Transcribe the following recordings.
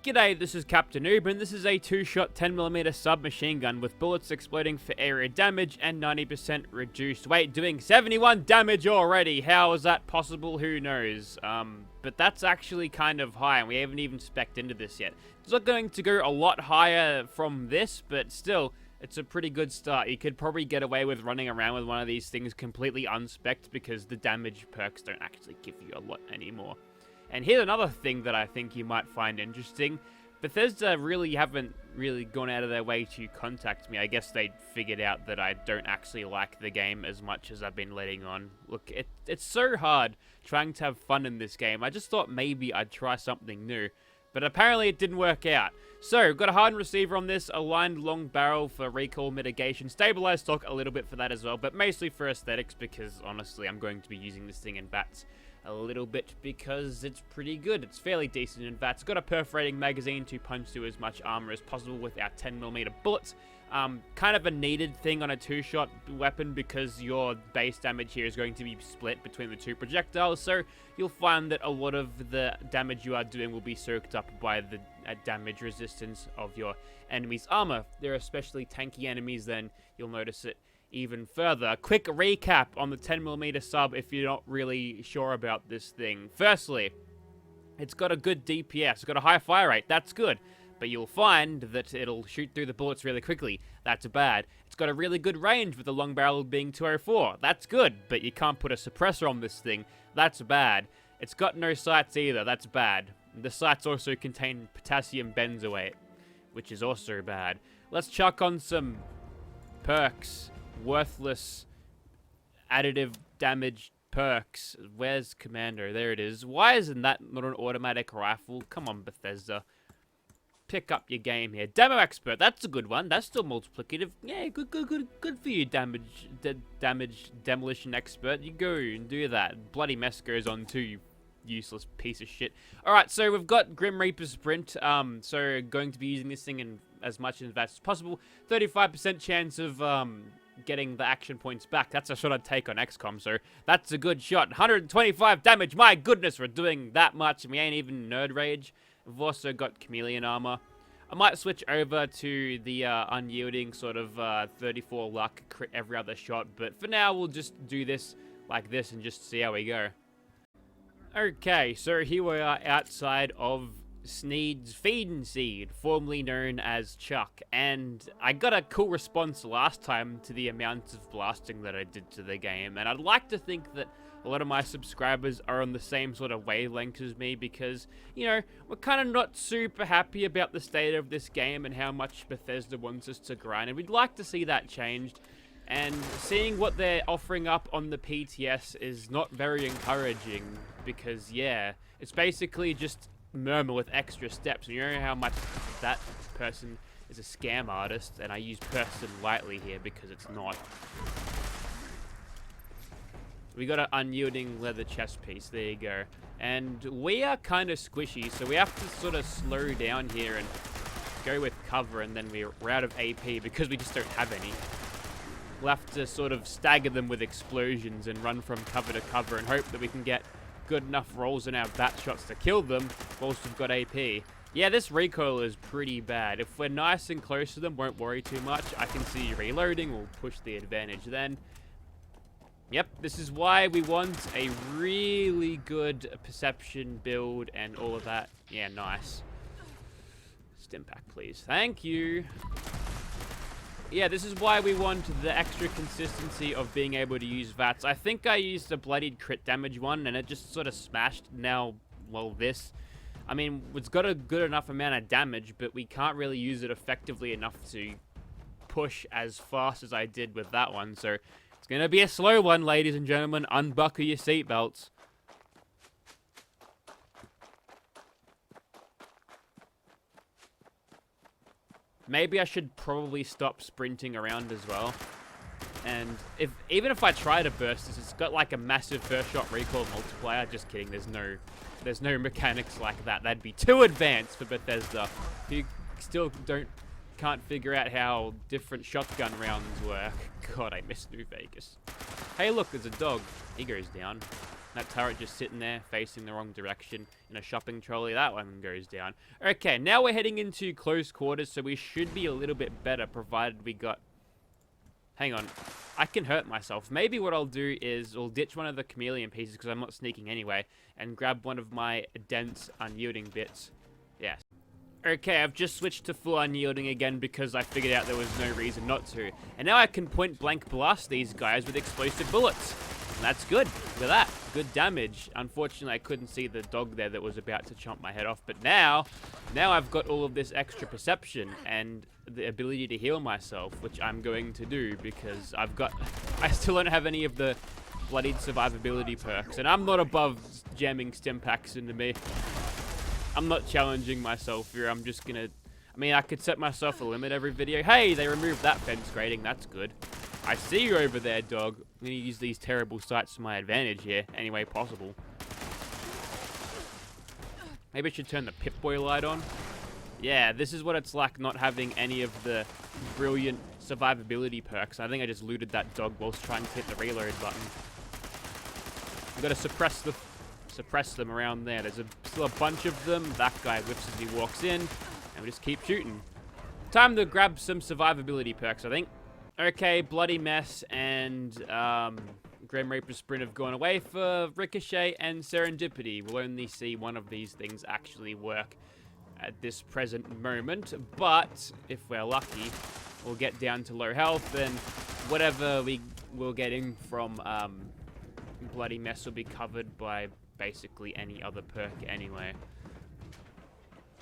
G'day, this is Captainoob, and this is a 2-shot 10mm submachine gun with bullets exploding for area damage and 90% reduced weight, doing 71 damage already. How is that possible? Who knows? But that's actually kind of high, and we haven't even spec'd into this yet. It's not going to go a lot higher from this, but still, it's a pretty good start. You could probably get away with running around with one of these things completely unspec'd because the damage perks don't actually give you a lot anymore. And here's another thing that I think you might find interesting. Bethesda haven't gone out of their way to contact me. I guess they figured out that I don't actually like the game as much as I've been letting on. Look, it's so hard trying to have fun in this game. I just thought maybe I'd try something new. But apparently it didn't work out. So, we've got a hardened receiver on this, aligned long barrel for recoil mitigation, stabilized stock a little bit for that as well, but mostly for aesthetics because, honestly, I'm going to be using this thing in VATS a little bit because it's pretty good. It's fairly decent in VATS. Got a perforating magazine to punch through as much armor as possible with our 10mm bullets. Kind of a needed thing on a 2-shot weapon because your base damage here is going to be split between the 2 projectiles, so you'll find that a lot of the damage you are doing will be soaked up by the damage resistance of your enemy's armor. If they're especially tanky enemies, then you'll notice it even further. Quick recap on the 10mm sub if you're not really sure about this thing. Firstly, it's got a good DPS, it's got a high fire rate, that's good. But you'll find that it'll shoot through the bullets really quickly. That's bad. It's got a really good range with the long barrel being 204. That's good, but you can't put a suppressor on this thing. That's bad. It's got no sights either. That's bad. The sights also contain potassium benzoate, which is also bad. Let's chuck on some perks. Worthless additive damage perks. Where's Commander? There it is. Why isn't that not an automatic rifle? Come on, Bethesda. Pick up your game here. Demo expert, that's a good one. That's still multiplicative. Yeah, good for you, demolition expert. You go and do that. Bloody mess goes on too, you useless piece of shit. Alright, so we've got Grim Reaper Sprint. So going to be using this thing in as much in VATS as possible. 35% chance of getting the action points back. That's a shot I'd take on XCOM, so that's a good shot. 125 damage. My goodness, we're doing that much, and we ain't even Nerd Rage. We've also got Chameleon Armor. I might switch over to the unyielding sort of 34 luck crit every other shot, but for now we'll just do this like this and just see how we go. Okay, so here we are outside of Sneed's Feed and Seed, formerly known as Chuck, and I got a cool response last time to the amount of blasting that I did to the game, and I'd like to think that a lot of my subscribers are on the same sort of wavelength as me because, you know, we're kind of not super happy about the state of this game and how much Bethesda wants us to grind, and we'd like to see that changed. And seeing what they're offering up on the PTS is not very encouraging because, yeah, it's basically just Murmur with extra steps. And you know how much that person is a scam artist, and I use person lightly here because it's not. We got an unyielding leather chest piece. There you go. And we are kind of squishy, so we have to sort of slow down here and go with cover, and then we're out of AP because we just don't have any. We'll have to sort of stagger them with explosions and run from cover to cover and hope that we can get good enough rolls in our bat shots to kill them whilst we've got AP. Yeah, this recoil is pretty bad. If we're nice and close to them, won't worry too much. I can see reloading, we'll push the advantage then. Yep, this is why we want a really good perception build and all of that. Yeah, nice. Stim pack, please. Thank you. Yeah, this is why we want the extra consistency of being able to use VATS. I think I used a bloodied crit damage one, and it just sort of smashed now, well, this. I mean, it's got a good enough amount of damage, but we can't really use it effectively enough to push as fast as I did with that one, so it's going to be a slow one, ladies and gentlemen. Unbuckle your seatbelts. Maybe I should probably stop sprinting around as well. And even if I try to burst this, it's got like a massive first shot recoil multiplier. Just kidding, there's no mechanics like that. That'd be too advanced for Bethesda. If you still can't figure out how different shotgun rounds work. God, I miss New Vegas. Hey look, there's a dog. He goes down. That turret just sitting there, facing the wrong direction in a shopping trolley. That one goes down. Okay, now we're heading into close quarters, so we should be a little bit better, provided we got... Hang on. I can hurt myself. Maybe what I'll do is I'll ditch one of the chameleon pieces, because I'm not sneaking anyway, and grab one of my dense, unyielding bits. Yes. Okay, I've just switched to full unyielding again because I figured out there was no reason not to. And now I can point-blank blast these guys with explosive bullets. And that's good. Look at that. Good damage. Unfortunately, I couldn't see the dog there that was about to chomp my head off. But now I've got all of this extra perception and the ability to heal myself, which I'm going to do because I still don't have any of the bloodied survivability perks. And I'm not above jamming stim packs into me. I'm not challenging myself here. I'm just gonna... I mean, I could set myself a limit every video. Hey, they removed that fence grading. That's good. I see you over there, dog. I'm gonna use these terrible sights to my advantage here, any way possible. Maybe I should turn the Pip-Boy light on. Yeah, this is what it's like not having any of the brilliant survivability perks. I think I just looted that dog whilst trying to hit the reload button. I've got to suppress them around there. There's still a bunch of them. That guy whips as he walks in, and we just keep shooting. Time to grab some survivability perks, I think. Okay, Bloody Mess and Grim Reaper Sprint have gone away for Ricochet and Serendipity. We'll only see one of these things actually work at this present moment, but if we're lucky, we'll get down to low health, and whatever we will get in from Bloody Mess will be covered by basically any other perk anyway.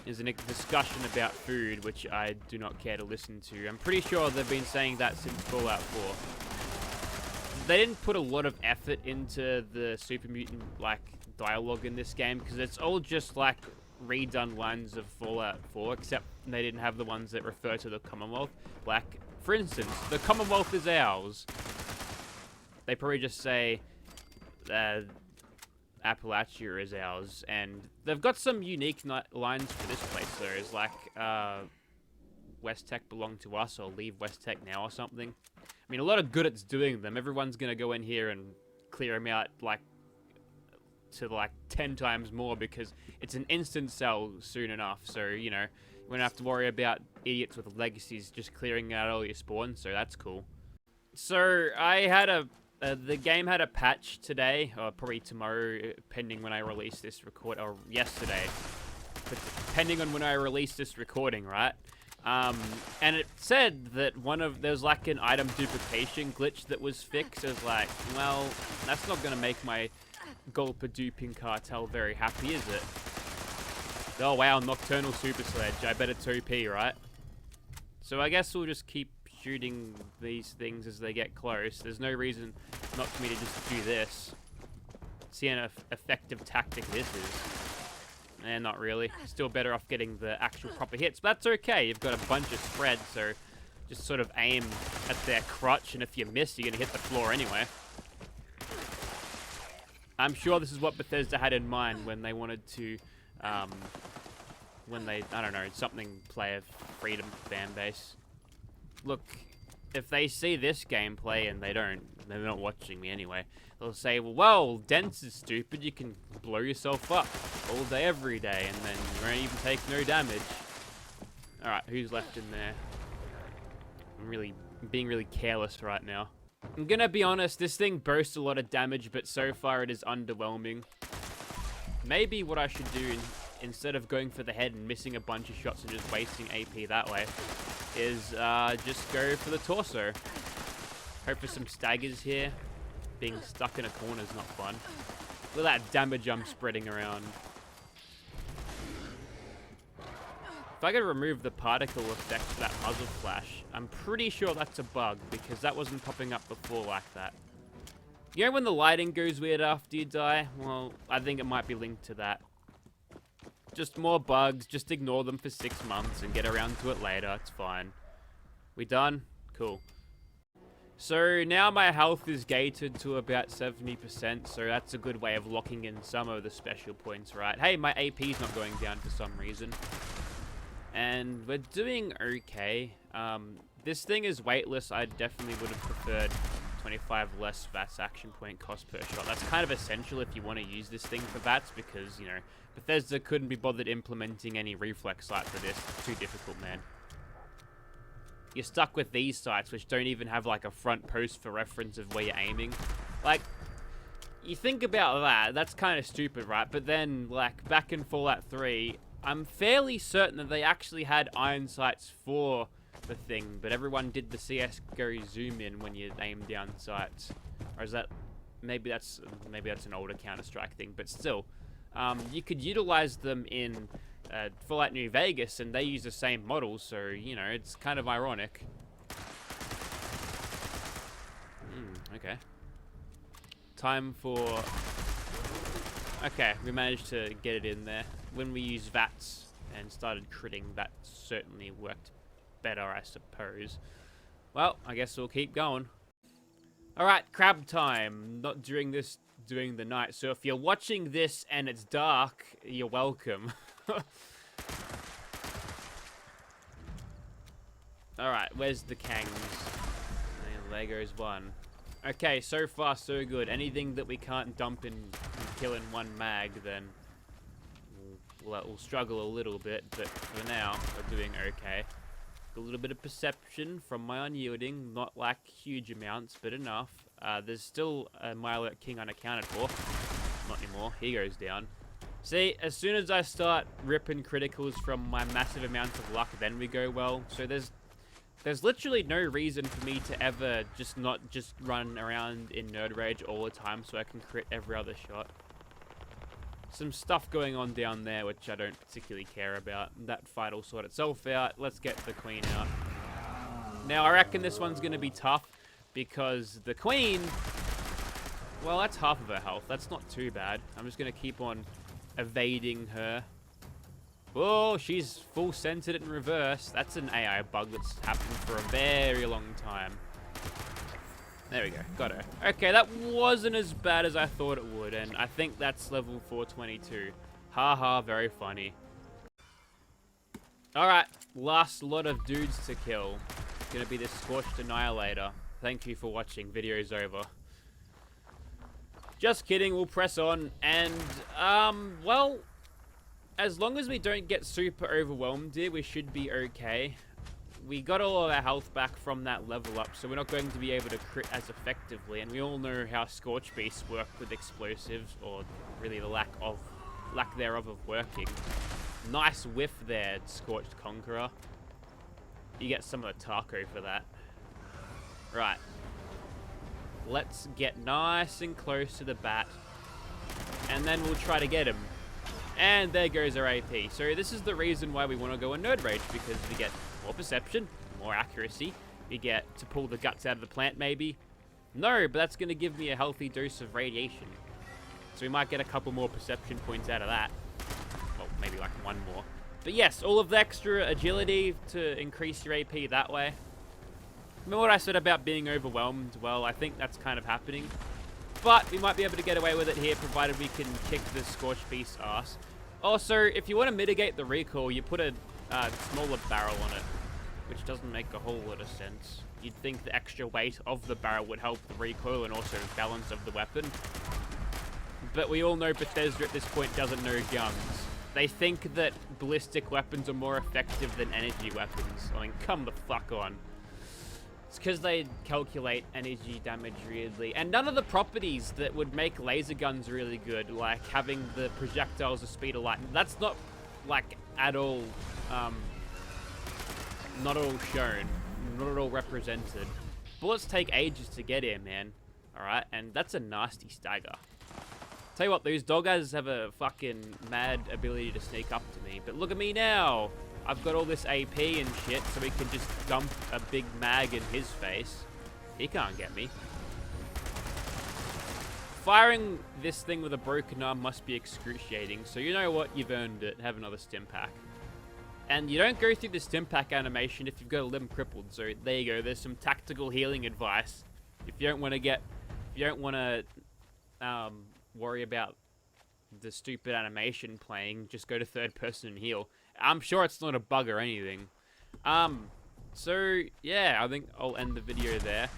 There's a discussion about food, which I do not care to listen to. I'm pretty sure they've been saying that since Fallout 4. They didn't put a lot of effort into the Super Mutant, like, dialogue in this game, because it's all just, like, redone lines of Fallout 4, except they didn't have the ones that refer to the Commonwealth. Like, for instance, the Commonwealth is ours. They probably just say, Appalachia is ours, and they've got some unique lines for this place. There's like, West Tech belong to us, or leave West Tech now, or something. I mean, a lot of good it's doing them. Everyone's gonna go in here and clear them out, like, to like 10 times more, because it's an instant sell soon enough. So, you know, you won't have to worry about idiots with legacies just clearing out all your spawns, so that's cool. So, I had the game had a patch today, or probably tomorrow, pending when I release this or yesterday, but depending on when I release this recording, right? And it said that there's like an item duplication glitch that was fixed. It was like, well, that's not gonna make my Gulper duping cartel very happy, is it? Oh wow, Nocturnal Super Sledge, I bet it's OP, right? So I guess we'll just keep shooting these things as they get close. There's no reason not for me to just do this. See an effective tactic this is. Not really. Still better off getting the actual proper hits, but that's okay. You've got a bunch of spread, so just sort of aim at their crotch, and if you miss, you're gonna hit the floor anyway. I'm sure this is what Bethesda had in mind when they wanted to, I don't know, something player freedom fan base. Look, if they see this gameplay and they're not watching me anyway, they'll say, well, dense is stupid, you can blow yourself up all day, every day, and then you won't even take no damage. Alright, who's left in there? I'm being really careless right now. I'm gonna be honest, this thing boasts a lot of damage, but so far it is underwhelming. Maybe what I should do, instead of going for the head and missing a bunch of shots and just wasting AP that way, is just go for the torso. Hope for some staggers here. Being stuck in a corner is not fun. Look at that damage I'm spreading around. If I could remove the particle effect for that muzzle flash, I'm pretty sure that's a bug, because that wasn't popping up before like that. You know when the lighting goes weird after you die? Well, I think it might be linked to that. Just more bugs, just ignore them for 6 months and get around to it later, it's fine. We done? Cool. So now my health is gated to about 70%, so that's a good way of locking in some of the special points, right? Hey, my AP's not going down for some reason. And we're doing okay. This thing is weightless. I definitely would have preferred 25 less VATS action point cost per shot. That's kind of essential if you want to use this thing for VATS, because, you know, Bethesda couldn't be bothered implementing any reflex sight for this. It's too difficult, man. You're stuck with these sights, which don't even have, like, a front post for reference of where you're aiming. Like, you think about that, that's kind of stupid, right? But then, like, back in Fallout 3, I'm fairly certain that they actually had iron sights for the thing, but everyone did the CSGO zoom in when you aim down sights. Or is that... maybe that's an older Counter-Strike thing, but still. You could utilize them in Fallout New Vegas, and they use the same models, so, you know, it's kind of ironic. Okay. Time for... okay, we managed to get it in there. When we used VATS and started critting, that certainly worked better, I suppose. Well, I guess we'll keep going. Alright, crab time. Not during the night. So if you're watching this and it's dark, you're welcome. Alright, where's the Kangs? And there goes one. Okay, so far so good. Anything that we can't dump and kill in one mag, then we'll struggle a little bit, but for now, we're doing okay. A little bit of perception from my unyielding, not like huge amounts, but enough. There's still a my alert king unaccounted for. Not anymore. He goes down. See, as soon as I start ripping criticals from my massive amounts of luck, then we go well. So there's literally no reason for me to ever not run around in nerd rage all the time so I can crit every other shot. Some stuff going on down there which I don't particularly care about. That fight will sort itself out. Let's get the queen out. Now, I reckon this one's going to be tough because the queen, well, that's half of her health. That's not too bad. I'm just going to keep on evading her. Oh, she's full centered in reverse. That's an AI bug that's happened for a very long time. There we go, got her. Okay, that wasn't as bad as I thought it would, and I think that's level 422. Haha, very funny. Alright, last lot of dudes to kill. It's gonna be this Scorched Annihilator. Thank you for watching, video's over. Just kidding, we'll press on, and, well, as long as we don't get super overwhelmed here, we should be okay. We got all of our health back from that level up, so we're not going to be able to crit as effectively, and we all know how Scorch Beasts work with explosives, or really the lack thereof of working. Nice whiff there, Scorched Conqueror. You get some of the taco for that. Right. Let's get nice and close to the bat, and then we'll try to get him. And there goes our AP. So this is the reason why we want to go in Nerd Rage, because we get more perception, more accuracy. We get to pull the guts out of the plant, maybe. No, but that's going to give me a healthy dose of radiation. So we might get a couple more perception points out of that. Well, maybe like one more. But yes, all of the extra agility to increase your AP that way. Remember what I said about being overwhelmed? Well, I think that's kind of happening. But we might be able to get away with it here, provided we can kick the Scorched Beast's ass. Also, if you want to mitigate the recoil, you put a smaller barrel on it, which doesn't make a whole lot of sense. You'd think the extra weight of the barrel would help the recoil and also balance of the weapon. But we all know Bethesda at this point doesn't know guns. They think that ballistic weapons are more effective than energy weapons. I mean, come the fuck on. It's because they calculate energy damage weirdly. And none of the properties that would make laser guns really good, like having the projectiles the speed of light, that's not, like, at all, not at all shown. Not at all represented. Bullets take ages to get here, man. Alright, and that's a nasty stagger. Tell you what, those doggers have a fucking mad ability to sneak up to me. But look at me now. I've got all this AP and shit, so we can just dump a big mag in his face. He can't get me. Firing this thing with a broken arm must be excruciating, so you know what? You've earned it. Have another stim pack. And you don't go through the stim pack animation if you've got a limb crippled, so there you go. There's some tactical healing advice. If you don't want to worry about the stupid animation playing, just go to third person and heal. I'm sure it's not a bug or anything. So yeah, I think I'll end the video there.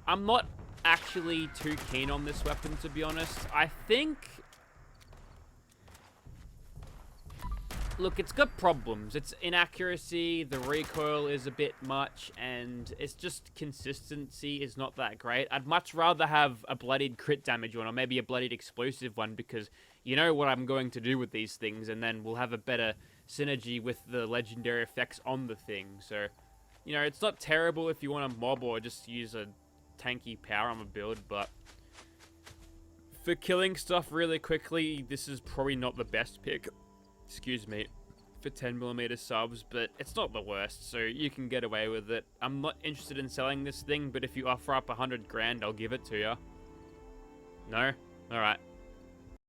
I'm not actually too keen on this weapon, to be honest. I think... Look, it's got problems. Its inaccuracy, the recoil is a bit much, and it's just consistency is not that great. I'd much rather have a bloodied crit damage one, or maybe a bloodied explosive one, because you know what I'm going to do with these things, and then we'll have a better synergy with the legendary effects on the thing. So, you know, it's not terrible if you want a mob or just use a tanky power armor build, but for killing stuff really quickly, this is probably not the best pick. Excuse me, for 10mm subs, but it's not the worst, so you can get away with it. I'm not interested in selling this thing, but if you offer up 100 grand, I'll give it to you. No? Alright.